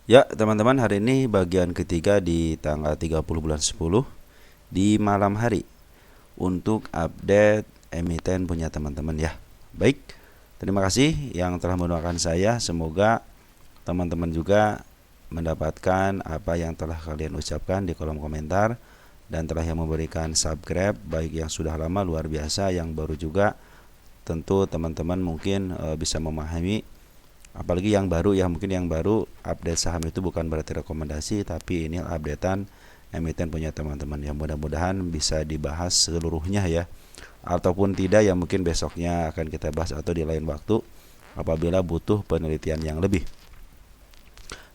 Ya, teman-teman, hari ini bagian ketiga di tanggal 30 bulan 10 di malam hari untuk update emiten punya teman-teman ya. Baik, terima kasih yang telah mendoakan saya. Semoga teman-teman juga mendapatkan apa yang telah kalian ucapkan di kolom komentar dan telah yang memberikan subscribe, baik yang sudah lama luar biasa, yang baru juga tentu teman-teman mungkin bisa memahami. Apalagi yang baru ya, mungkin yang baru update saham itu bukan berarti rekomendasi, tapi ini updatean emiten punya teman-teman ya. Mudah-mudahan bisa dibahas seluruhnya ya. Ataupun tidak ya mungkin besoknya akan kita bahas atau di lain waktu apabila butuh penelitian yang lebih.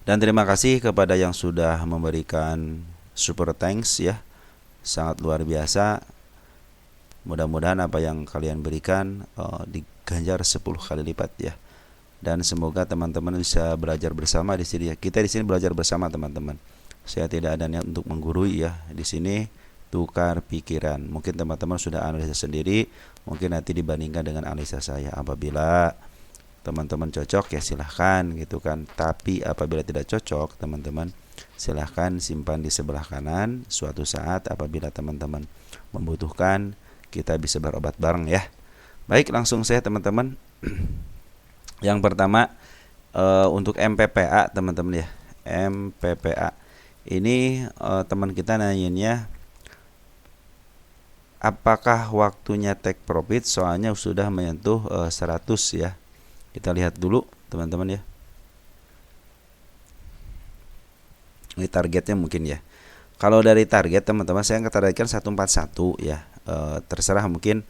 Dan terima kasih kepada yang sudah memberikan super thanks ya. Sangat luar biasa. Mudah-mudahan apa yang kalian berikan diganjar 10 kali lipat ya. Dan semoga teman-teman bisa belajar bersama di sini. Kita di sini belajar bersama teman-teman. Saya tidak ada niat untuk menggurui ya. Di sini tukar pikiran. Mungkin teman-teman sudah analisa sendiri, mungkin nanti dibandingkan dengan analisa saya. Apabila teman-teman cocok ya silahkan gitu kan. Tapi apabila tidak cocok teman-teman, silahkan simpan di sebelah kanan. Suatu saat apabila teman-teman membutuhkan, kita bisa berobat bareng ya. Baik, langsung saya teman-teman. Yang pertama untuk MPPA teman-teman ya. MPPA ini teman kita nanyainnya apakah waktunya take profit, soalnya sudah menyentuh 100 ya. Kita lihat dulu teman-teman ya. Ini targetnya mungkin ya. Kalau dari target teman-teman saya targetkan 141 ya. Terserah mungkin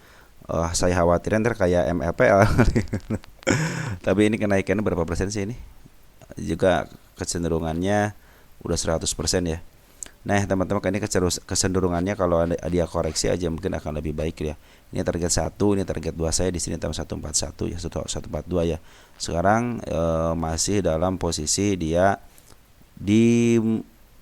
saya khawatirin kayak MLPL. Tapi ini kenaikannya berapa persen sih ini? Juga kecenderungannya udah 100% ya. Nah, teman-teman, ini kecenderungannya kalau dia koreksi aja mungkin akan lebih baik ya. Ini target 1, ini target 2 saya di sini tahun 141 ya, 142 ya. Sekarang masih dalam posisi dia di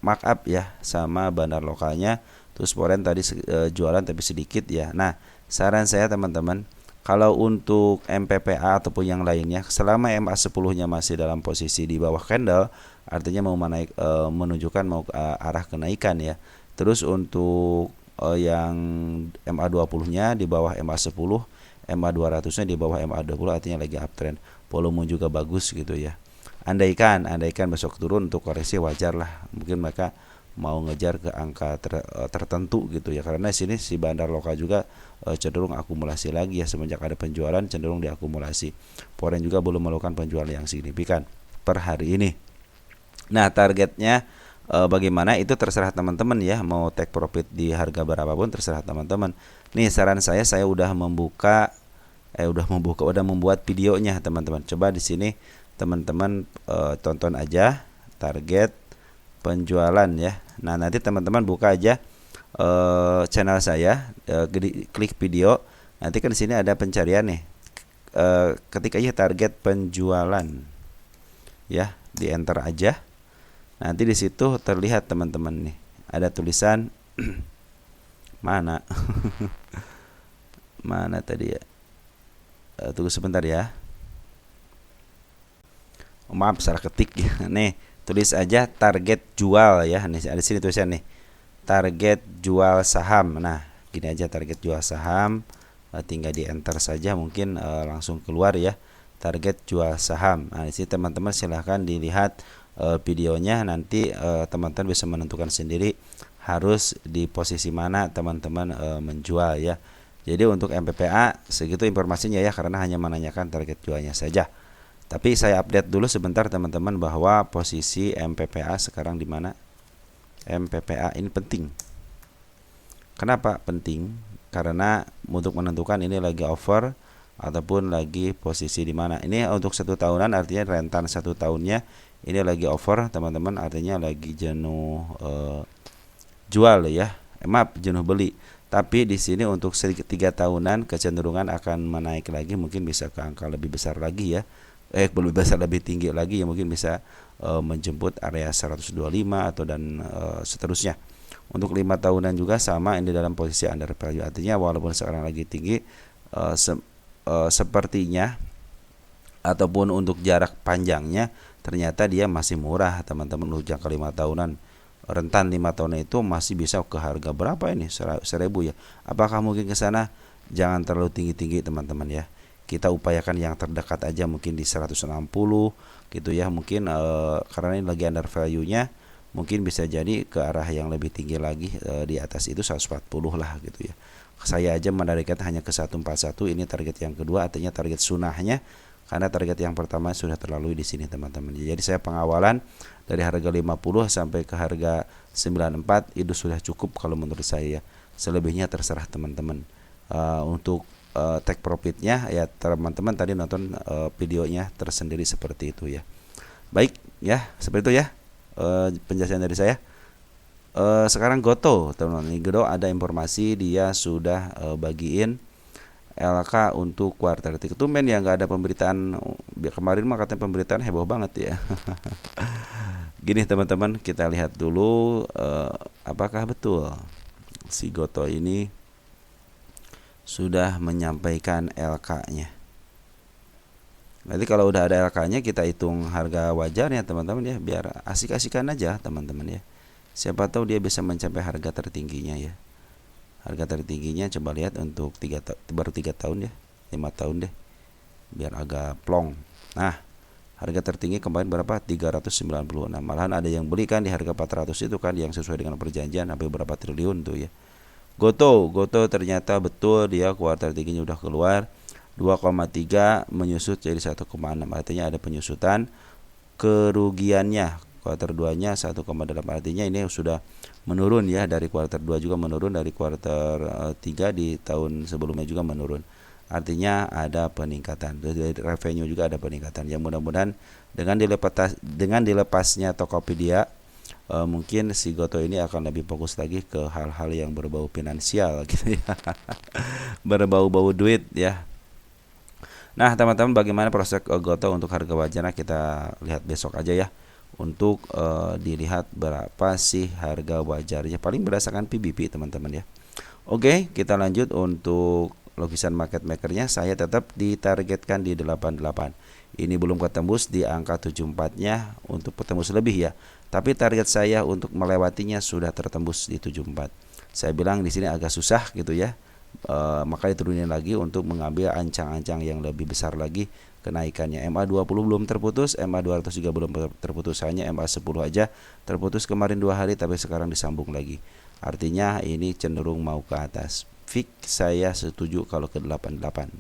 markup ya sama bandar lokalnya. Terus foreign tadi jualan tapi sedikit ya. Nah, saran saya teman-teman, kalau untuk MPPA ataupun yang lainnya, selama MA10-nya masih dalam posisi di bawah candle, artinya mau menaik, menunjukkan mau arah kenaikan ya. Terus untuk yang MA20-nya di bawah MA10, MA200-nya di bawah MA20, artinya lagi uptrend. Volume juga bagus gitu ya. Andaikan besok turun, untuk koreksi wajar lah. Mungkin mereka mau ngejar ke angka tertentu gitu ya, karena sini si bandar lokal juga cenderung akumulasi lagi ya, semenjak ada penjualan cenderung diakumulasi. Foreign juga belum melakukan penjualan yang signifikan per hari ini. Nah, targetnya bagaimana itu terserah teman-teman ya, mau take profit di harga berapapun terserah teman-teman. Nih saran saya udah membuat videonya teman-teman. Coba di sini teman-teman tonton aja target penjualan ya. Nah, nanti teman-teman buka aja channel saya, klik video. Nanti kan di sini ada pencarian nih. Ketik aja target penjualan. Ya, di enter aja. Nanti di situ terlihat teman-teman nih. Ada tulisan mana? Mana tadi ya? Tunggu sebentar ya. Maaf, salah ketik ya. Nih, tulis aja target jual ya. Nih ada sini tulisan nih. Target jual saham. Nah, gini aja target jual saham. Tinggal di enter saja, mungkin langsung keluar ya. Target jual saham. Nah, di sini teman-teman silahkan dilihat videonya, nanti teman-teman bisa menentukan sendiri harus di posisi mana teman-teman menjual ya. Jadi untuk MPPA segitu informasinya ya, karena hanya menanyakan target jualnya saja. Tapi saya update dulu sebentar teman-teman bahwa posisi MPPA sekarang di mana. MPPA ini penting. Kenapa penting? Karena untuk menentukan ini lagi over ataupun lagi posisi di mana. Ini untuk 1 tahunan, artinya rentan 1 tahunnya ini lagi over teman-teman, artinya lagi jenuh jual ya. Maaf, jenuh beli. Tapi di sini untuk 3 tahunan kecenderungan akan menaik lagi, mungkin bisa ke angka lebih besar lagi ya. Belum besar, lebih tinggi lagi ya, mungkin bisa menjemput area 125 atau dan seterusnya. Untuk 5 tahunan juga sama, ini dalam posisi under value, artinya walaupun sekarang lagi tinggi sepertinya ataupun untuk jarak panjangnya ternyata dia masih murah teman-teman. Untuk jangka 5 tahunan, rentan 5 tahun itu masih bisa ke harga berapa ini, 1000 ya. Apakah mungkin ke sana? Jangan terlalu tinggi-tinggi teman-teman ya. Kita upayakan yang terdekat aja, mungkin di 160 gitu ya. Mungkin karena ini lagi under value-nya, mungkin bisa jadi ke arah yang lebih tinggi lagi, di atas itu 140 lah gitu ya. Saya aja menargetkan hanya ke 141, ini target yang kedua, artinya target sunahnya, karena target yang pertama sudah terlalui di sini teman-teman. Jadi saya pengawalan dari harga 50 sampai ke harga 94 itu sudah cukup kalau menurut saya. Selebihnya terserah teman-teman. Untuk take profitnya ya teman-teman tadi nonton videonya tersendiri seperti itu ya. Baik ya, seperti itu ya penjelasan dari saya. Sekarang Goto teman-teman, Goto ada informasi dia sudah bagiin LK untuk kuartal 3. Tumben ya nggak ada pemberitaan. Kemarin mah katanya pemberitaan heboh banget ya. Gini teman-teman, kita lihat dulu apakah betul si Goto ini sudah menyampaikan LK-nya. Nanti kalau udah ada LK-nya kita hitung harga wajarnya teman-teman ya, biar asik-asikan aja teman-teman ya. Siapa tahu dia bisa mencapai harga tertingginya ya. Harga tertingginya coba lihat untuk baru 3 tahun ya, 5 tahun deh, biar agak plong. Nah, harga tertinggi kemarin berapa? 396. Malahan ada yang beli kan di harga 400 itu kan, yang sesuai dengan perjanjian sampai berapa triliun tuh ya. Goto ternyata betul dia kuartal 3-nya udah keluar, 2,3 menyusut jadi 1,6. Artinya ada penyusutan. Kerugiannya kuartal 2-nya 1,8. Artinya ini sudah menurun ya, dari kuartal 2 juga menurun, dari kuartal 3 di tahun sebelumnya juga menurun. Artinya ada peningkatan. Dari revenue juga ada peningkatan. Yang mudah-mudahan dengan dilepasnya Tokopedia, mungkin si Goto ini akan lebih fokus lagi ke hal-hal yang berbau finansial gitu ya. Berbau-bau duit ya. Nah teman-teman, bagaimana proses Goto untuk harga wajarnya kita lihat besok aja ya. Untuk dilihat berapa sih harga wajarnya, paling berdasarkan PBB teman-teman ya. Oke, kita lanjut untuk logisan market makernya. Saya tetap ditargetkan di 88. Ini belum ketembus di angka 74-nya untuk ketembus lebih ya. Tapi target saya untuk melewatinya sudah tertembus di 74. Saya bilang di sini agak susah gitu ya. Maka diturunin lagi untuk mengambil ancang-ancang yang lebih besar lagi kenaikannya. MA20 belum terputus, MA200 juga belum terputus, hanya MA10 aja terputus kemarin 2 hari, tapi sekarang disambung lagi. Artinya ini cenderung mau ke atas. Fix saya setuju kalau ke 88.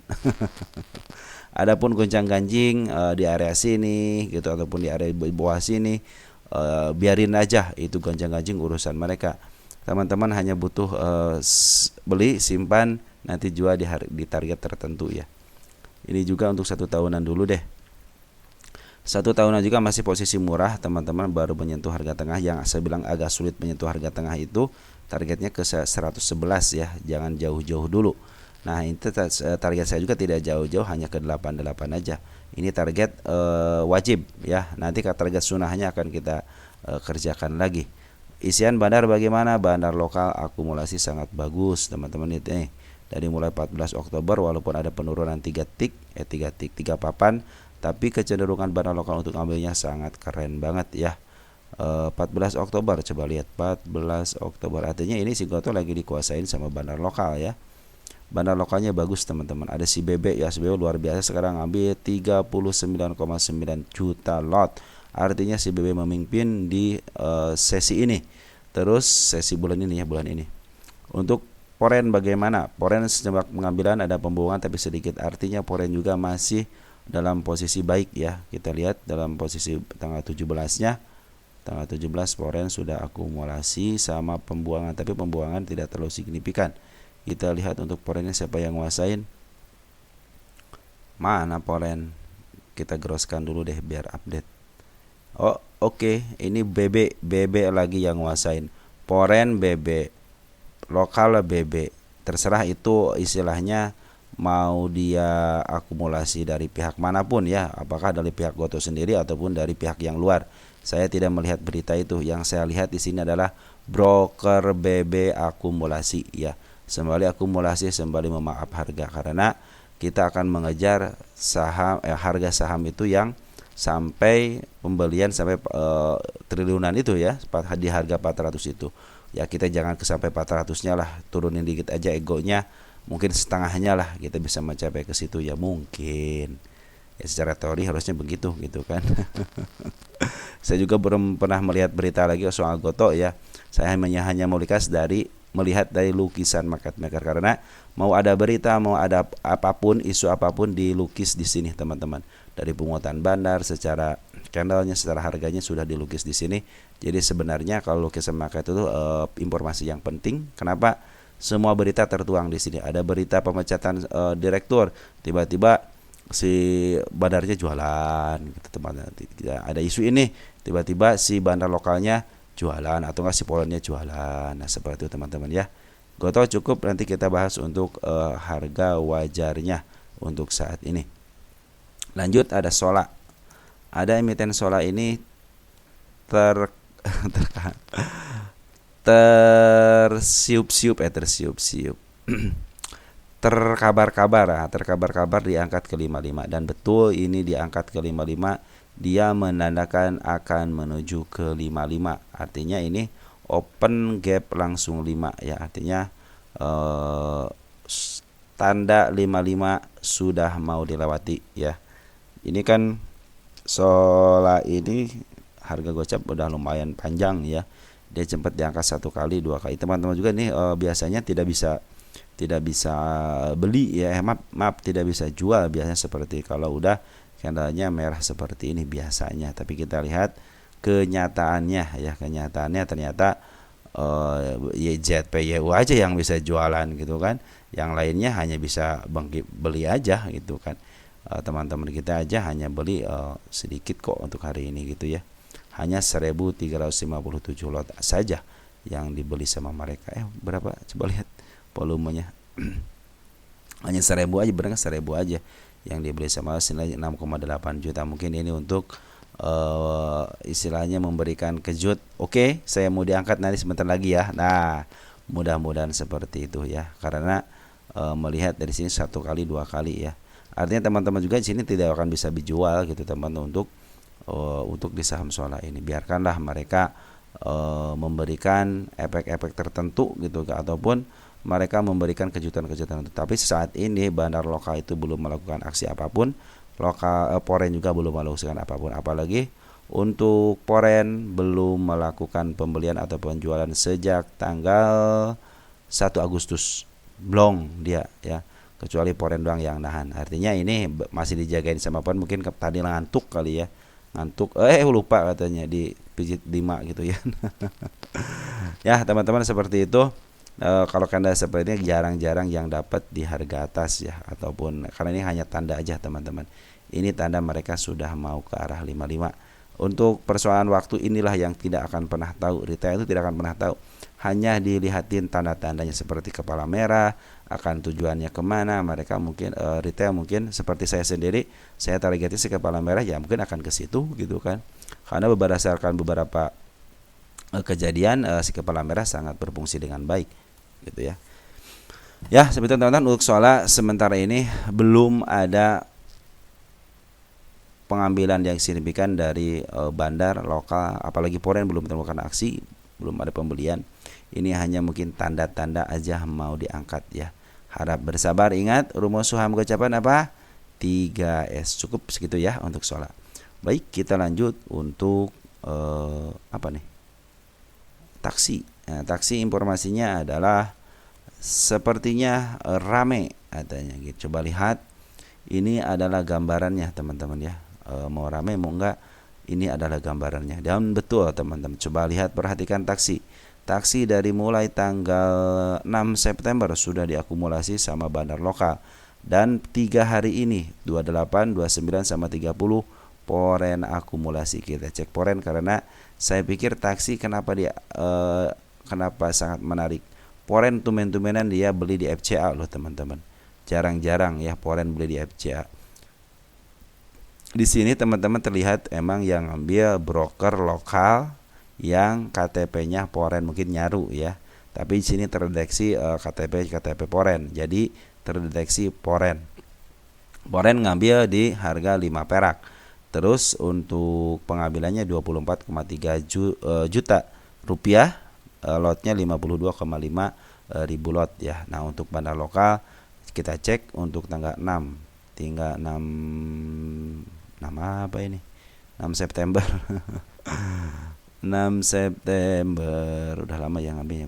Adapun goncang-ganjing di area sini gitu ataupun di area bawah sini, biarin aja, itu goncang-ganjing urusan mereka. Teman-teman hanya butuh beli, simpan, nanti jual di target tertentu ya. Ini juga untuk 1 tahunan dulu deh. 1 tahunan juga masih posisi murah teman-teman, baru menyentuh harga tengah. Yang saya bilang agak sulit menyentuh harga tengah itu targetnya ke 111 ya, jangan jauh-jauh dulu. Nah itu target saya juga tidak jauh-jauh, hanya ke 88 aja. Ini target wajib ya, nanti target sunahnya akan kita kerjakan lagi. Isian bandar bagaimana? Bandar lokal akumulasi sangat bagus teman-teman itu nih. Dari mulai 14 Oktober walaupun ada penurunan 3 papan, tapi kecenderungan bandar lokal untuk ambilnya sangat keren banget ya. 14 Oktober coba lihat, 14 Oktober artinya ini si Goto lagi dikuasain sama bandar lokal ya. Bandar lokalnya bagus teman-teman. Ada si Bebe ya, si Bebe luar biasa, sekarang ambil 39,9 juta lot. Artinya si Bebe memimpin di sesi ini. Terus sesi bulan ini ya, bulan ini. Untuk Poren bagaimana? Poren sejak pengambilan ada pembuangan tapi sedikit. Artinya Poren juga masih dalam posisi baik ya. Kita lihat dalam posisi tanggal 17-nya. Tanggal 17 Poren sudah akumulasi sama pembuangan, tapi pembuangan tidak terlalu signifikan. Kita lihat untuk Porennya siapa yang nguasain. Mana Poren? Kita groskan dulu deh biar update. Oh oke. Ini BB lagi yang nguasain. Poren BB, lokal BB, terserah itu istilahnya mau dia akumulasi dari pihak manapun ya, apakah dari pihak Goto sendiri ataupun dari pihak yang luar. Saya tidak melihat berita itu. Yang saya lihat di sini adalah broker BB akumulasi ya. Sembari akumulasi, sembari memaaf harga, karena kita akan mengejar saham harga saham itu yang sampai pembelian sampai triliunan itu ya, di harga 400 itu. Ya kita jangan sampai 400-nya lah, turunin dikit aja egonya, mungkin setengahnya lah kita bisa mencapai ke situ ya mungkin. Ya secara teori harusnya begitu gitu kan. Saya juga belum pernah melihat berita lagi soal Gotoh ya. Saya hanya melihat dari lukisan market maker, karena mau ada berita, mau ada apapun, isu apapun dilukis di sini teman-teman. Dari pungutan bandar, secara candlenya, secara harganya sudah dilukis di sini. Jadi sebenarnya kalau lukisan market itu informasi yang penting. Kenapa? Semua berita tertuang di sini. Ada berita pemecatan direktur, tiba-tiba si bandarnya jualan gitu teman-teman. Ada isu ini, tiba-tiba si bandar lokalnya jualan, atau enggak si Polandnya jualan. Nah seperti itu teman-teman ya. Gotoh cukup, nanti kita bahas untuk harga wajarnya untuk saat ini. Lanjut ada Sola. Ada emiten Sola ini tersiup-siup terkabar-kabar diangkat ke 55, dan betul ini diangkat ke 55, dia menandakan akan menuju ke 55. Artinya ini open gap langsung 5 ya, artinya tanda 55 sudah mau dilewati ya. Ini kan Sola ini harga gocap udah lumayan panjang ya. Dia sempat diangkat 1 kali 2 kali. Teman-teman juga nih biasanya tidak bisa beli ya, maaf tidak bisa jual biasanya seperti kalau udah candlenya merah seperti ini biasanya. Tapi kita lihat kenyataannya ya, ternyata YZPYU aja yang bisa jualan gitu kan, yang lainnya hanya bisa beli aja gitu kan. Teman-teman kita aja hanya beli sedikit kok untuk hari ini gitu ya, hanya 1357 lot saja yang dibeli sama mereka. Berapa coba lihat volumenya. Hanya 1000 aja, benar kan, 1000 aja yang dibeli sama senilai 6,8 juta. Mungkin ini untuk istilahnya memberikan kejut. Oke, saya mau diangkat nanti sebentar lagi ya. Nah mudah-mudahan seperti itu ya, karena melihat dari sini 1 kali 2 kali ya. Artinya teman-teman juga di sini tidak akan bisa dijual gitu teman-teman untuk di saham Sola ini. Biarkanlah mereka memberikan efek-efek tertentu gitu, ataupun mereka memberikan kejutan-kejutan. Tapi saat ini bandar lokal itu belum melakukan aksi apapun, Poren juga belum melakukan apapun, apalagi untuk Poren belum melakukan pembelian atau penjualan sejak tanggal 1 Agustus. Blong dia ya, kecuali Poren doang yang nahan. Artinya ini masih dijagain sama Poren. Mungkin tadi ngantuk kali ya, lupa katanya dipijit 5 gitu ya. Ya teman-teman seperti itu. Kalau candle seperti ini jarang-jarang yang dapat di harga atas ya, ataupun karena ini hanya tanda aja teman-teman. Ini tanda mereka sudah mau ke arah 55. Untuk persoalan waktu inilah yang tidak akan pernah tahu, retail itu tidak akan pernah tahu. Hanya dilihatin tanda-tandanya seperti kepala merah, akan tujuannya kemana. Mereka mungkin retail mungkin seperti saya sendiri, saya targetnya si kepala merah ya mungkin akan ke situ gitu kan. Karena berdasarkan beberapa kejadian si kepala merah sangat berfungsi dengan baik gitu ya. Ya seperti teman-teman, untuk Sola sementara ini belum ada pengambilan yang signifikan dari bandar lokal, apalagi Poren belum menemukan aksi, belum ada pembelian. Ini hanya mungkin tanda-tanda aja mau diangkat ya. Harap bersabar. Ingat rumus saham gocapan apa? 3S. Cukup segitu ya untuk Sola. Baik, kita lanjut untuk apa nih? Taksi. Nah, taksi informasinya adalah sepertinya rame katanya gitu. Coba lihat. Ini adalah gambarannya teman-teman ya. Mau rame mau enggak, ini adalah gambarannya. Dan betul teman-teman, coba lihat, perhatikan taksi dari mulai tanggal 6 September sudah diakumulasi sama bandar lokal, dan 3 hari ini 28, 29 sama 30 Poren akumulasi. Kita cek Poren karena saya pikir taksi kenapa sangat menarik. Poren tumen-tumenan dia beli di FCA loh teman-teman. Jarang-jarang ya Poren beli di FCA. Di sini teman-teman terlihat emang yang ambil broker lokal yang KTP-nya Poren, mungkin Nyaru ya. Tapi di sini terdeteksi KTP Poren. Jadi terdeteksi Poren. Poren ngambil di harga 5 perak. Terus untuk pengambilannya 24,3 juta rupiah, lotnya 52,5 ribu lot ya. Nah, untuk bandar lokal kita cek untuk tanggal 6, tinggal 6 apa ini? 6 September. 6 September udah lama yang ngambilnya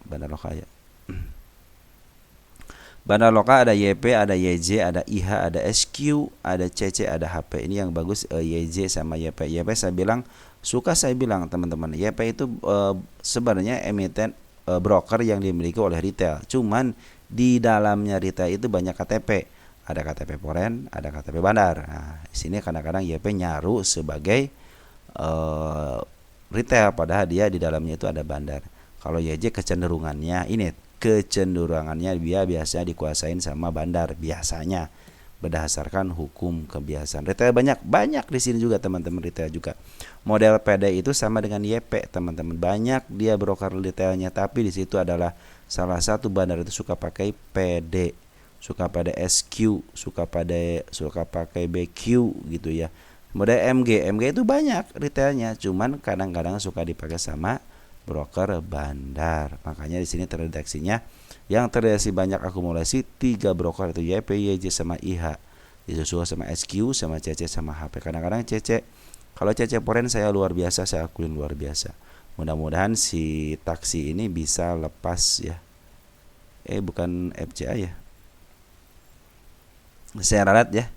bandar lokal ya. Bandar lokal ada YP, ada YJ, ada IH, ada SQ, ada CC, ada HP. Ini yang bagus YJ sama YP. YP saya bilang teman-teman, YP itu sebenarnya emiten broker yang dimiliki oleh retail. Cuman di dalamnya retail itu banyak KTP. Ada KTP Poren, ada KTP bandar. Nah, di sini kadang-kadang YP nyaru sebagai retail, padahal dia di dalamnya itu ada bandar. Kalau YJ kecenderungannya dia biasanya dikuasain sama bandar biasanya berdasarkan hukum kebiasaan. Retail banyak di sini juga teman-teman, retail juga. Model PD itu sama dengan YP teman-teman. Banyak dia broker retailnya, tapi di situ adalah salah satu bandar itu suka pakai PD, suka pada SQ, suka pakai BQ gitu ya. Model MG itu banyak retailnya, cuman kadang-kadang suka dipakai sama broker bandar. Makanya di sini terdeteksinya yang terdeteksi banyak akumulasi 3 broker itu YP, YJ sama IH. Disusul sama SQ, sama CC, sama HP. Kadang-kadang CC, kalau CC Poren saya luar biasa, saya akuin luar biasa. Mudah-mudahan si taksi ini bisa lepas ya. Bukan FCA ya. Saya ralat ya.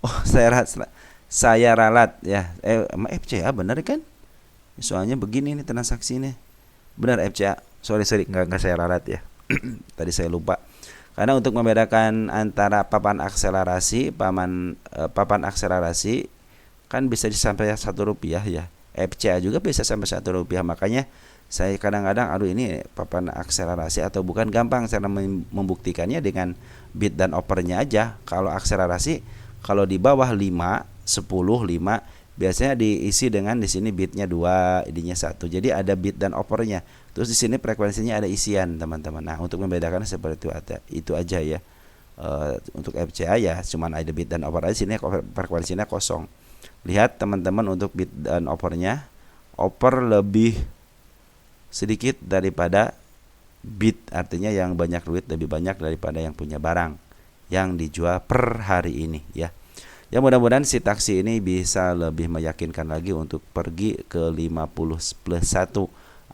Oh, saya ralat ya. FCA bener kan? Soalnya begini nih transaksi ini. Benar FCA. Sorry nggak saya ralat ya. Tadi saya lupa. Karena untuk membedakan antara papan akselerasi kan bisa sampai Rp1 ya. FCA juga bisa sampai Rp1. Makanya saya kadang-kadang ini papan akselerasi atau bukan, gampang cara membuktikannya dengan bid dan opernya aja. Kalau akselerasi kalau di bawah 5, 10, 5 biasanya diisi dengan di sini bitnya 2, idenya 1. Jadi ada bit dan opernya. Terus di sini frekuensinya ada isian, teman-teman. Nah, untuk membedakan seperti itu aja ya. Untuk FCA ya cuman ada bit dan oper aja, sini frekuensinya kosong. Lihat teman-teman, untuk bit dan opernya, oper lebih sedikit daripada bit, artinya yang banyak duit lebih banyak daripada yang punya barang yang dijual per hari ini ya. Ya, mudah-mudahan si taksi ini bisa lebih meyakinkan lagi untuk pergi ke 50+1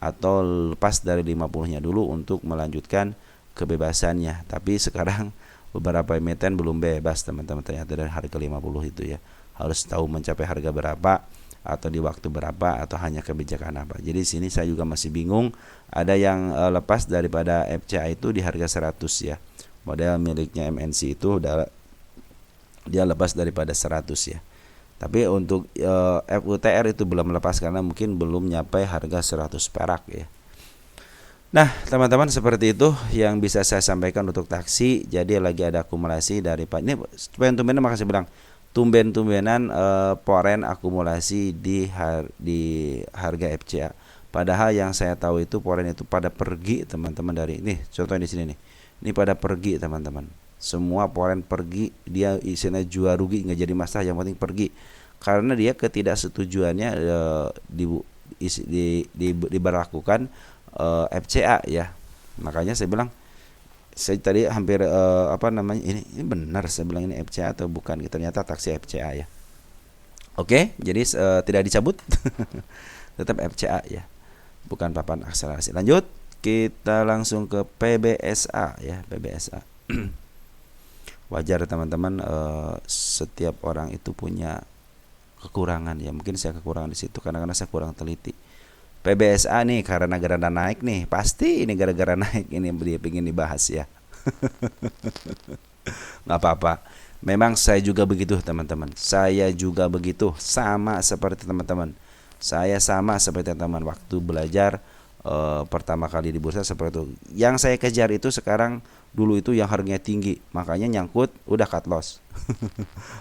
atau lepas dari 50-nya dulu untuk melanjutkan kebebasannya. Tapi sekarang beberapa emiten belum bebas teman-teman, ternyata dari harga 50 itu ya. Harus tahu mencapai harga berapa atau di waktu berapa atau hanya kebijakan apa. Jadi sini saya juga masih bingung. Ada yang lepas daripada FCA itu di harga 100 ya. Model miliknya MNC itu dia lepas daripada 100 ya. Tapi untuk FUTR itu belum lepas karena mungkin belum nyampe harga 100 perak ya. Nah, teman-teman, seperti itu yang bisa saya sampaikan untuk taksi. Jadi lagi ada akumulasi dari ini tumben-tumbenan, makasih bilang tumben-tumbenan Poren akumulasi di harga FCA. Padahal yang saya tahu itu Poren itu pada pergi teman-teman dari ini. Contohnya di sini nih. Ini pada pergi teman-teman. Semua Poren pergi, dia isinya jual rugi nggak jadi masalah, yang penting pergi. Karena dia ketidaksetujuannya diberlakukan FCA ya. Makanya saya bilang, saya tadi hampir ini benar saya bilang ini FCA atau bukan, ternyata taksi FCA ya. Oke, jadi tidak dicabut. Tetap FCA ya, bukan papan akselerasi. Lanjut, kita langsung ke PBSA ya. PBSA wajar teman-teman, setiap orang itu punya kekurangan ya. Mungkin saya kekurangan di situ karena saya kurang teliti. PBSA nih karena gara-gara naik nih, pasti ini gara-gara naik ini dia pengen dibahas ya. Nggak apa-apa. Memang saya juga begitu teman-teman. Saya juga begitu, sama seperti teman-teman. Saya sama seperti teman waktu belajar pertama kali di bursa seperti itu. Yang saya kejar itu sekarang, dulu itu yang harganya tinggi, makanya nyangkut udah cut loss.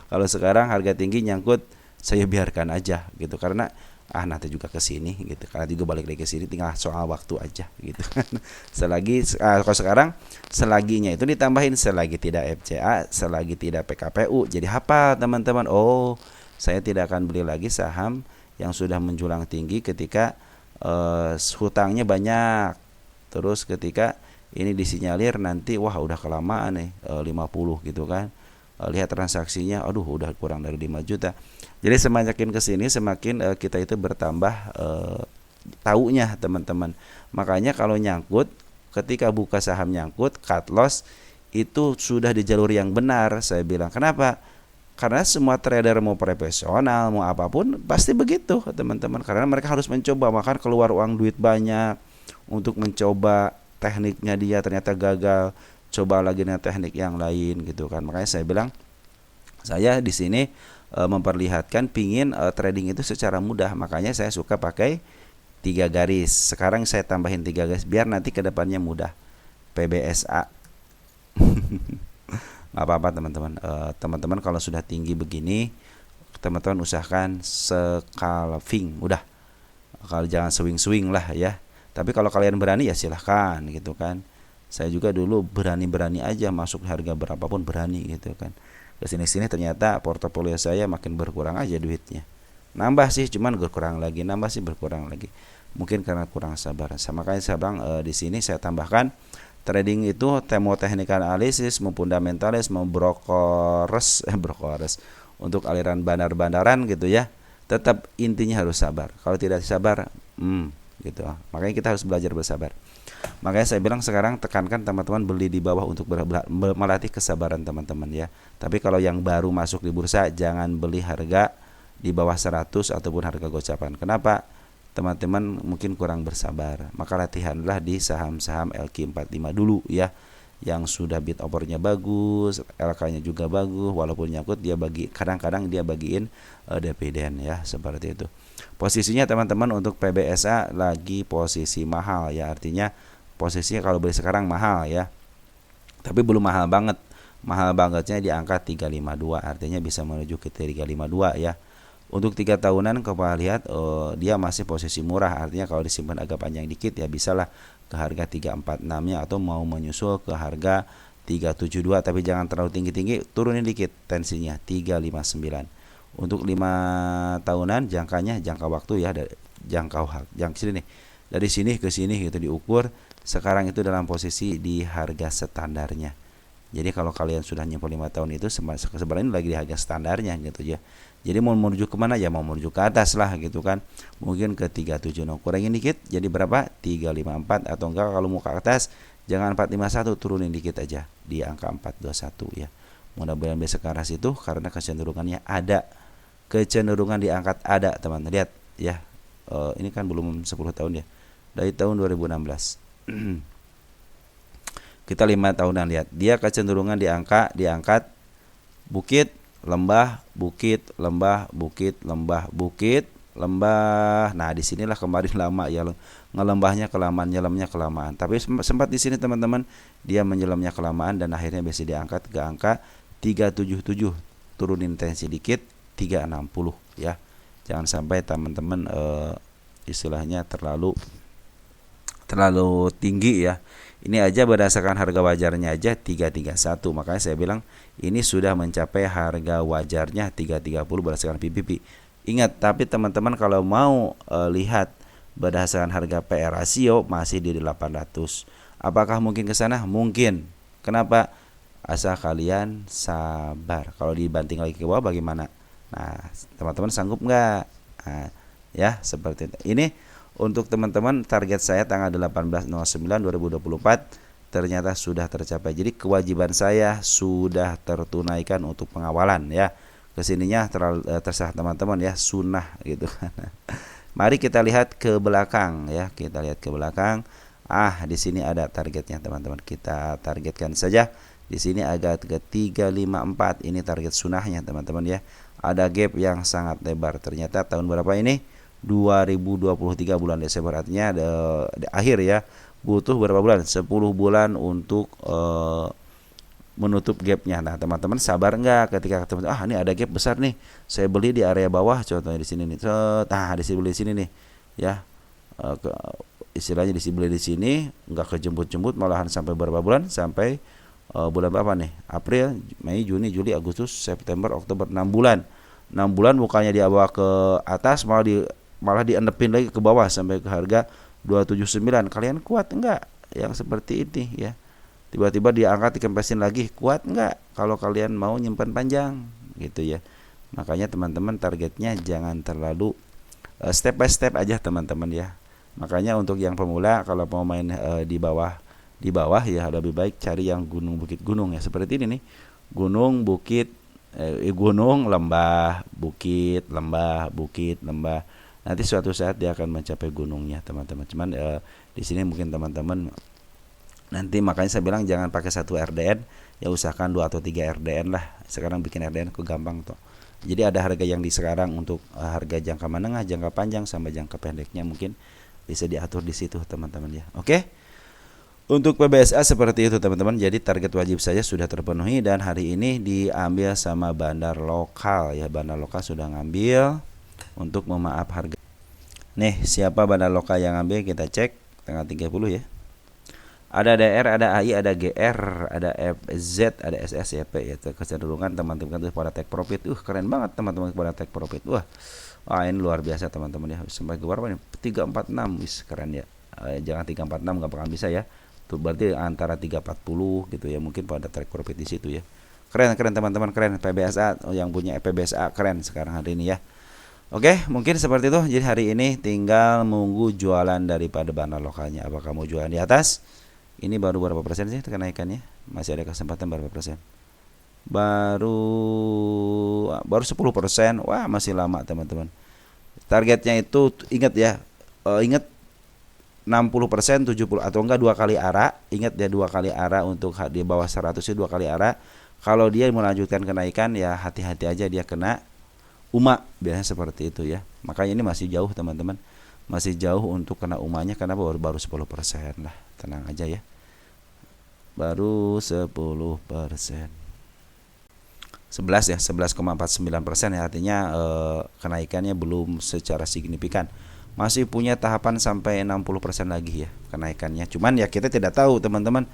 Kalau sekarang harga tinggi nyangkut, saya biarkan aja gitu, karena nanti juga ke sini gitu, karena juga balik lagi ke sini, tinggal soal waktu aja gitu kan. Kalau sekarang selaginya itu ditambahin selagi tidak FCA, selagi tidak PKPU, jadi hafal teman-teman. Oh, saya tidak akan beli lagi saham yang sudah menjulang tinggi ketika hutangnya banyak, terus ketika ini disinyalir nanti wah udah kelamaan nih 50 gitu kan. Lihat transaksinya, aduh udah kurang dari 5 juta. Jadi semakin kesini semakin kita itu bertambah taunya teman-teman. Makanya kalau nyangkut, ketika buka saham nyangkut, cut loss itu sudah di jalur yang benar. Saya bilang kenapa? Karena semua trader mau profesional mau apapun pasti begitu teman-teman. Karena mereka harus mencoba, makan keluar uang duit banyak untuk mencoba tekniknya, dia ternyata gagal, coba lagi dengan teknik yang lain gitu kan. Makanya saya bilang saya di sini memperlihatkan pingin trading itu secara mudah. Makanya saya suka pakai 3 garis. Sekarang saya tambahin 3 garis biar nanti kedepannya mudah. PBSA. Nggak apa-apa teman-teman. Teman-teman kalau sudah tinggi begini, teman-teman usahakan scalping, udah. Kalau jangan swing-swing lah ya. Tapi kalau kalian berani ya silahkan gitu kan. Saya juga dulu berani-berani aja masuk harga berapapun berani gitu kan. Kesini-sini ternyata portofolio saya makin berkurang aja duitnya. Nambah sih cuman berkurang lagi, nambah sih berkurang lagi. Mungkin karena kurang sabar. Makanya saya bilang di sini saya tambahkan trading itu mau technical analysis, mau fundamentalis, mau brokers untuk aliran bandar-bandaran gitu ya. Tetap intinya harus sabar. Kalau tidak sabar, gitu. Makanya kita harus belajar bersabar. Makanya saya bilang sekarang tekankan teman-teman beli di bawah untuk melatih kesabaran teman-teman ya. Tapi kalau yang baru masuk di bursa jangan beli harga di bawah 100 ataupun harga gocapan. Kenapa? Teman-teman mungkin kurang bersabar. Maka latihanlah di saham-saham LQ45 dulu ya. Yang sudah bid overnya bagus, LK-nya juga bagus, walaupun nyangkut dia kadang-kadang dia bagiin dividen ya, seperti itu. Posisinya teman-teman untuk PBSA lagi posisi mahal ya, artinya posisinya kalau beli sekarang mahal ya. Tapi belum mahal banget. Mahal bangetnya di angka 352, artinya bisa menuju ke 352 ya. Untuk 3 tahunan kalau lihat dia masih posisi murah, artinya kalau disimpan agak panjang dikit ya bisalah ke harga 346-nya atau mau menyusul ke harga 372, tapi jangan terlalu tinggi-tinggi, turunin dikit tensinya 359. Untuk 5 tahunan jangka waktu ya, jangka sini nih. Dari sini ke sini gitu diukur, sekarang itu dalam posisi di harga standarnya. Jadi kalau kalian sudah nyimpen 5 tahun itu sebenarnya lagi di harga standarnya gitu ya. Jadi mau menuju kemana ya, mau menuju ke atas lah gitu kan. Mungkin ke 37, kurangin dikit jadi berapa? 354, atau enggak kalau mau ke atas jangan 451, turunin dikit aja di angka 421 ya. Mudah-mudahan bisa ke arah situ karena kecenderungannya ada. Kecenderungan diangkat ada teman, lihat ya. Ini kan belum 10 tahun ya. Dari tahun 2016. Kita 5 tahunan lihat. Dia kecenderungan diangkat bukit, lembah, bukit, lembah, bukit, lembah, bukit, lembah. Nah, disinilah kemarin lama ya, ngelembahnya kelamaan, nyelamnya kelamaan. Tapi sempat di sini teman-teman dia menyelamnya kelamaan dan akhirnya bisa diangkat ke angka 377. Turunin tensi dikit 360 ya. Jangan sampai teman-teman istilahnya terlalu tinggi ya. Ini aja berdasarkan harga wajarnya aja 331. Makanya saya bilang ini sudah mencapai harga wajarnya 330 berdasarkan PPP. Ingat, tapi teman-teman kalau mau lihat berdasarkan harga PR rasio masih di 800. Apakah mungkin ke sana? Mungkin. Kenapa? Asal kalian sabar. Kalau dibanting lagi ke bawah bagaimana? Nah, teman-teman sanggup nggak? Nah, ya seperti itu. Ini untuk teman-teman target saya tanggal 18/09/2024 ternyata sudah tercapai. Jadi kewajiban saya sudah tertunaikan untuk pengawalan ya. Kesininya terserah teman-teman ya, sunnah gitu kan. Mari kita lihat ke belakang ya. Kita lihat ke belakang. Di sini ada targetnya teman-teman. Kita targetkan saja. Di sini agak ke 354. Ini target sunnahnya teman-teman ya. Ada gap yang sangat lebar. Ternyata tahun berapa ini? 2023 bulan Desember, artinya akhir ya. Butuh berapa bulan? 10 bulan untuk menutup gapnya. Nah teman-teman sabar nggak ketika teman ini ada gap besar nih, saya beli di area bawah, contohnya di sini nih, nah di sini beli di sini nih ya. Istilahnya dibeli di sini nggak kejemput-jemput, malahan sampai berapa bulan, sampai bulan berapa nih, April, Mei, Juni, Juli, Agustus, September, Oktober, 6 bulan. 6 bulan bukannya dibawa ke atas, malah dienepin lagi ke bawah sampai ke harga 279. Kalian kuat enggak yang seperti ini ya? Tiba-tiba diangkat dikempesin lagi, kuat enggak kalau kalian mau nyimpan panjang gitu ya? Makanya teman-teman targetnya jangan terlalu step by step aja teman-teman ya. Makanya untuk yang pemula kalau mau main di bawah ya lebih baik cari yang gunung bukit gunung ya, seperti ini nih. Gunung bukit gunung lembah bukit lembah bukit lembah. Nanti suatu saat dia akan mencapai gunungnya teman-teman. Cuman di sini mungkin teman-teman nanti, makanya saya bilang jangan pakai 1 RDN ya, usahakan 2 atau 3 RDN lah. Sekarang bikin RDN kok gampang tuh. Jadi ada harga yang di sekarang untuk harga jangka menengah, jangka panjang sampai jangka pendeknya mungkin bisa diatur di situ teman-teman ya. Oke. Untuk PBSA seperti itu teman-teman. Jadi target wajib saya sudah terpenuhi dan hari ini diambil sama bandar lokal ya. Bandar lokal sudah ngambil untuk memaaf harga. Nih, siapa bandar lokal yang ngambil, kita cek tanggal 30 ya. Ada DR, ada AI, ada GR, ada FZ, ada SSYP ya. Kecenderungan teman-teman itu pada take profit. Keren banget teman-teman pada take profit. Wah, ini luar biasa teman-teman ya. Sampai ke berapa nih? 346, wis keren ya. Jangan 346, nggak bakal bisa ya. Tuh berarti antara 340 gitu ya, mungkin pada take profit di situ ya. Keren teman-teman, keren. PBSA yang punya PBSA keren sekarang hari ini ya. Oke, mungkin seperti itu. Jadi hari ini tinggal menunggu jualan daripada bandar lokalnya. Apakah mau jualan di atas? Ini baru berapa persen sih kenaikannya? Masih ada kesempatan berapa persen? Baru 10%. Wah, masih lama teman-teman. Targetnya itu ingat ya, ingat 60%, 70 atau enggak 2 kali arah. Ingat ya, 2 kali arah untuk di bawah 100 itu 2 kali arah. Kalau dia melanjutkan kenaikan ya hati-hati aja dia kena UMA, biasanya seperti itu ya. Makanya ini masih jauh teman-teman. Masih jauh untuk kena UMA-nya karena baru 10% lah. Tenang aja ya. Baru 10%. 11 ya, 11,49% ya, artinya kenaikannya belum secara signifikan. Masih punya tahapan sampai 60% lagi ya kenaikannya. Cuman ya kita tidak tahu teman-teman,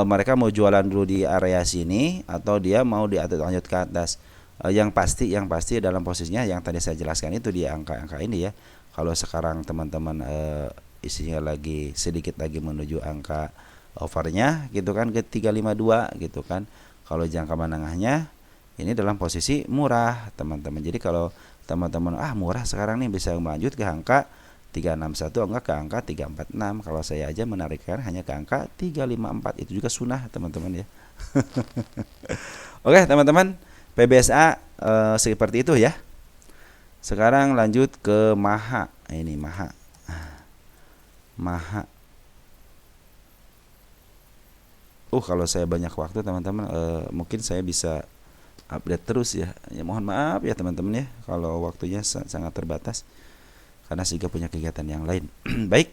mereka mau jualan dulu di area sini atau dia mau lanjut ke atas. Yang pasti dalam posisinya yang tadi saya jelaskan itu di angka-angka ini ya. Kalau sekarang teman-teman isinya lagi sedikit lagi menuju angka overnya gitu kan ke 352 gitu kan. Kalau jangka menengahnya ini dalam posisi murah teman-teman. Jadi kalau teman-teman murah sekarang nih bisa melanjut ke angka 361 enggak ke angka 346. Kalau saya aja menarikkan hanya ke angka 354, itu juga sunnah teman-teman ya. Oke teman-teman, PBSA seperti itu ya. Sekarang lanjut ke Maha. Ini Maha. Kalau saya banyak waktu teman-teman, mungkin saya bisa update terus ya. Ya mohon maaf ya teman-teman ya kalau waktunya sangat terbatas karena Siga punya kegiatan yang lain. Baik.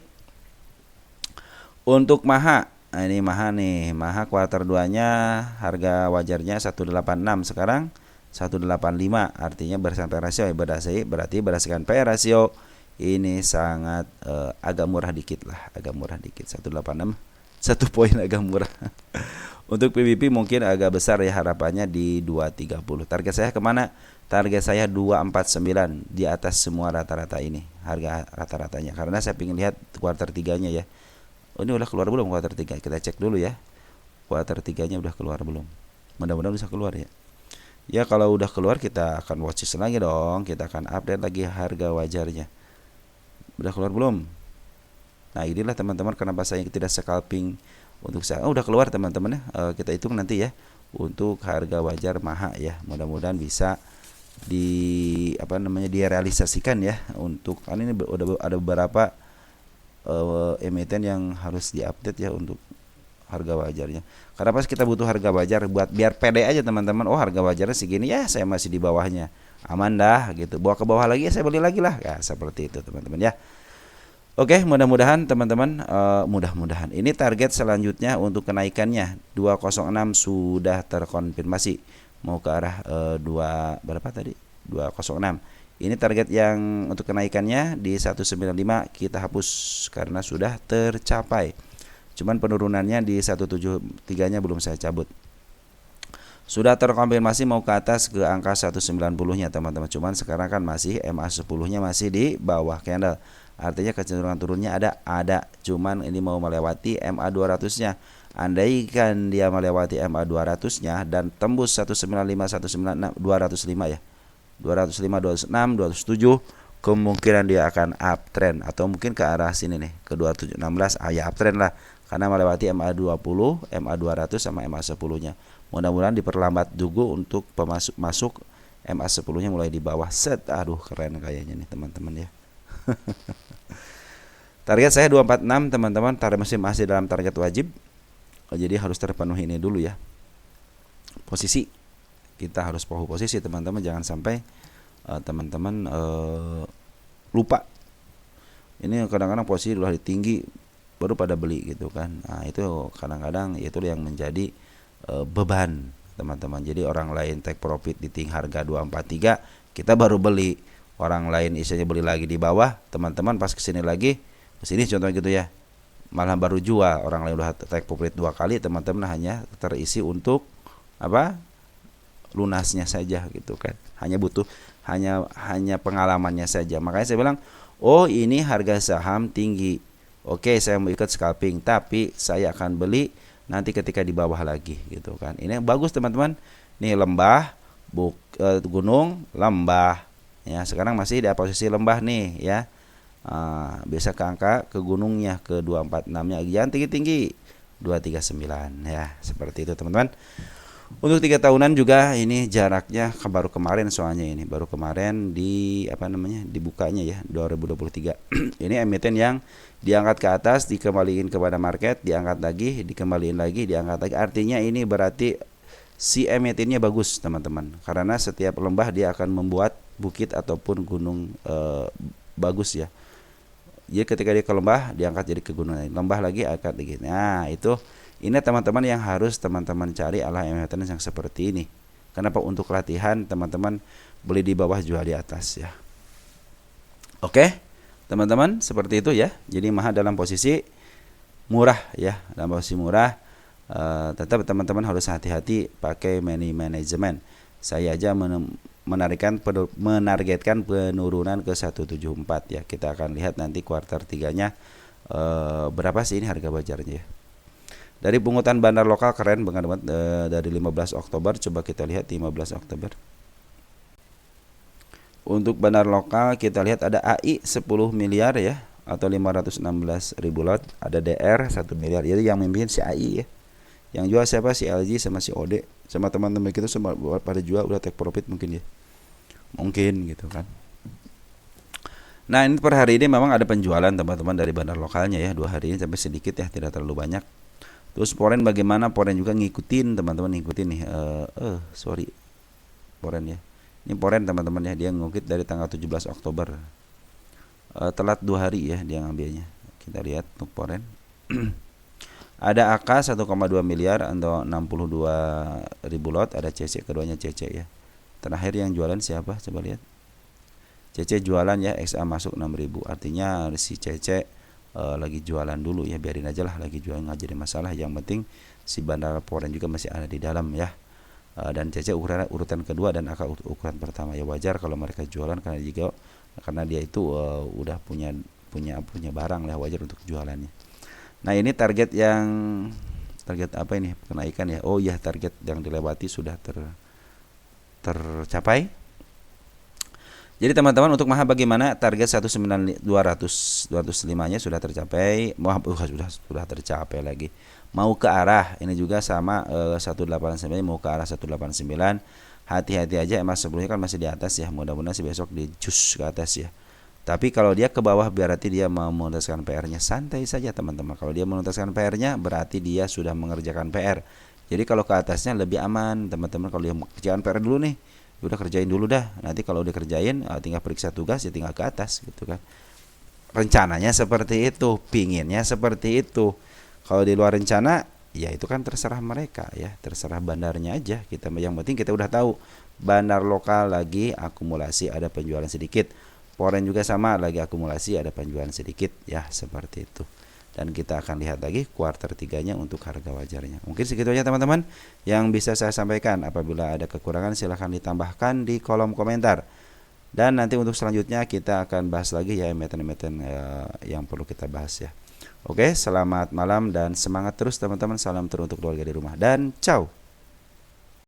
Untuk Maha, ini Maha nih. Maha kuartal 2-nya harga wajarnya 186, sekarang 185. Artinya berdasarkan PE rasio ya, berarti berdasarkan PE rasio ini sangat agak murah dikit lah, 186. 1 poin agak murah. Untuk PBB mungkin agak besar ya, harapannya di 230. Target saya kemana? Target saya 249, di atas semua rata-rata ini, harga rata-ratanya. Karena saya ingin lihat kuartal 3-nya ya. Ini udah keluar belum kuartal 3? Kita cek dulu ya. Kuartal 3-nya udah keluar belum? Mudah-mudahan bisa keluar ya. Ya kalau udah keluar kita akan watches lagi dong. Kita akan update lagi harga wajarnya. Udah keluar belum? Nah inilah teman-teman kenapa saya tidak scalping untuk saya. Udah keluar teman-teman ya. Kita hitung nanti ya untuk harga wajar Maha ya. Mudah-mudahan bisa direalisasikan ya. Untuk ini udah ada beberapa emiten yang harus diupdate ya untuk harga wajarnya. Karena pas kita butuh harga wajar buat biar pede aja teman-teman. Harga wajarnya segini ya, saya masih di bawahnya, aman dah gitu. Bawa ke bawah lagi ya saya beli lagi lah ya, seperti itu teman-teman ya. Oke, mudah-mudahan teman-teman, mudah-mudahan ini target selanjutnya untuk kenaikannya 206 sudah terkonfirmasi mau ke arah 2 berapa tadi? 206. Ini target yang untuk kenaikannya di 195 kita hapus karena sudah tercapai. Cuman penurunannya di 173-nya belum saya cabut. Sudah terkonfirmasi mau ke atas ke angka 190-nya teman-teman. Cuman sekarang kan masih MA10-nya masih di bawah candle. Artinya kecenderungan turunnya ada. Cuman ini mau melewati MA200-nya. Andaikan dia melewati MA200-nya dan tembus 195, 196, 205 ya. 205, 206, 207 kemungkinan dia akan uptrend atau mungkin ke arah sini nih ke 2716 ya uptrend lah karena melewati MA20, MA200 sama MA10-nya. Mudah-mudahan diperlambat dulu untuk masuk MA10-nya mulai di bawah set. Aduh keren kayaknya nih teman-teman ya. Target saya 246 teman-teman, masih dalam target wajib. Jadi harus terpenuhi ini dulu ya. Posisi kita harus poho posisi teman-teman, jangan sampai teman-teman lupa. Ini kadang-kadang posisi udah tinggi baru pada beli gitu kan. Nah, itu kadang-kadang itu yang menjadi beban teman-teman. Jadi orang lain take profit di harga 243, kita baru beli. Orang lain isinya beli lagi di bawah, teman-teman pas kesini lagi, kesini contohnya gitu ya, malah baru jual. Orang lain udah take profit 2 kali, teman-teman hanya terisi untuk apa? Lunasnya saja gitu kan. Hanya butuh hanya pengalamannya saja. Makanya saya bilang, oh ini harga saham tinggi. Oke, saya mau ikut scalping, tapi saya akan beli nanti ketika di bawah lagi gitu kan. Ini yang bagus teman-teman. Nih lembah, gunung, lembah. Ya, sekarang masih di posisi lembah nih ya. Bisa ke angka ke gunungnya ke 246-nya jangan tinggi-tinggi 239 ya. Seperti itu teman-teman. Untuk 3 tahunan juga ini jaraknya baru kemarin soalnya ini baru kemarin di dibukanya ya 2023. Ini emiten yang diangkat ke atas, dikembaliin kepada market, diangkat lagi, dikembaliin lagi, diangkat lagi. Artinya ini berarti si emitennya bagus teman-teman. Karena setiap lembah dia akan membuat bukit ataupun gunung bagus ya. Jadi ketika dia ke lembah diangkat jadi ke gunung, lembah lagi angkat lagi. Nah, ini teman-teman yang harus teman-teman cari ala emiten yang seperti ini. Kenapa? Untuk latihan teman-teman beli di bawah jual di atas ya. Oke, teman-teman seperti itu ya. Jadi mahal dalam posisi murah ya, dalam posisi murah. Tetap teman-teman harus hati-hati pakai money management. Saya aja menargetkan penurunan ke 174 ya. Kita akan lihat nanti kuartal 3-nya berapa sih ini harga wajarnya ya. Dari pungutan bandar lokal keren banget dari 15 Oktober. Coba kita lihat 15 Oktober. Untuk bandar lokal kita lihat ada AI 10 miliar ya, atau 516 ribu lot. Ada DR 1 miliar. Jadi yang memimpin si AI ya. Yang jual siapa? Si LG sama si OD. Sama teman-teman kita semua pada jual udah take profit mungkin ya. Mungkin gitu kan. Nah ini per hari ini memang ada penjualan teman-teman dari bandar lokalnya ya. 2 hari ini sampai sedikit ya, tidak terlalu banyak. Terus Poren bagaimana? Poren juga ngikutin teman-teman, ngikutin nih. Poren ya. Ini Poren teman-teman ya, dia ngukit dari tanggal 17 Oktober. Telat 2 hari ya dia ngambilnya. Kita lihat untuk Poren. Ada AK 1,2 miliar atau 62 ribu lot. Ada CC, keduanya CC ya. Terakhir yang jualan siapa? Coba lihat. CC jualan ya, XA masuk 6.000. Artinya si CC lagi jualan dulu ya, biarin aja lah lagi jualan, nggak jadi masalah. Yang penting si bandar Poren juga masih ada di dalam ya. Dan CC urutan kedua dan AK ukuran pertama ya. Wajar kalau mereka jualan karena dia itu udah punya barang lah, wajar untuk jualannya. Nah ini target apa ini kenaikan ya. Oh ya, target yang dilewati sudah tercapai. Jadi teman-teman untuk mahal bagaimana? Target 19200 205-nya sudah tercapai. Sudah tercapai lagi. Mau ke arah ini juga sama 189 mau ke arah 189. Hati-hati aja, emas sebelumnya kan masih di atas ya. Mudah-mudahan sih besok di jus ke atas ya. Tapi kalau dia ke bawah berarti dia mau menuntaskan PR-nya. Santai saja teman-teman. Kalau dia menuntaskan PR-nya berarti dia sudah mengerjakan PR. Jadi kalau ke atasnya lebih aman teman-teman. Kalau dia kerjakan PR dulu nih, udah kerjain dulu dah. Nanti kalau udah kerjain tinggal periksa tugas ya tinggal ke atas gitu kan. rencananya seperti itu, pinginnya seperti itu. Kalau di luar rencana, ya itu kan terserah mereka ya, terserah bandarnya aja. Kita yang penting kita udah tahu bandar lokal lagi akumulasi ada penjualan sedikit. Foreign juga sama lagi akumulasi ada penjualan sedikit ya, seperti itu. Dan kita akan lihat lagi kuartal 3-nya untuk harga wajarnya. Mungkin segitu aja teman-teman yang bisa saya sampaikan. Apabila ada kekurangan silahkan ditambahkan di kolom komentar. Dan nanti untuk selanjutnya kita akan bahas lagi ya emiten-emiten yang perlu kita bahas ya. Oke, selamat malam dan semangat terus teman-teman. Salam terus untuk keluarga di rumah dan ciao.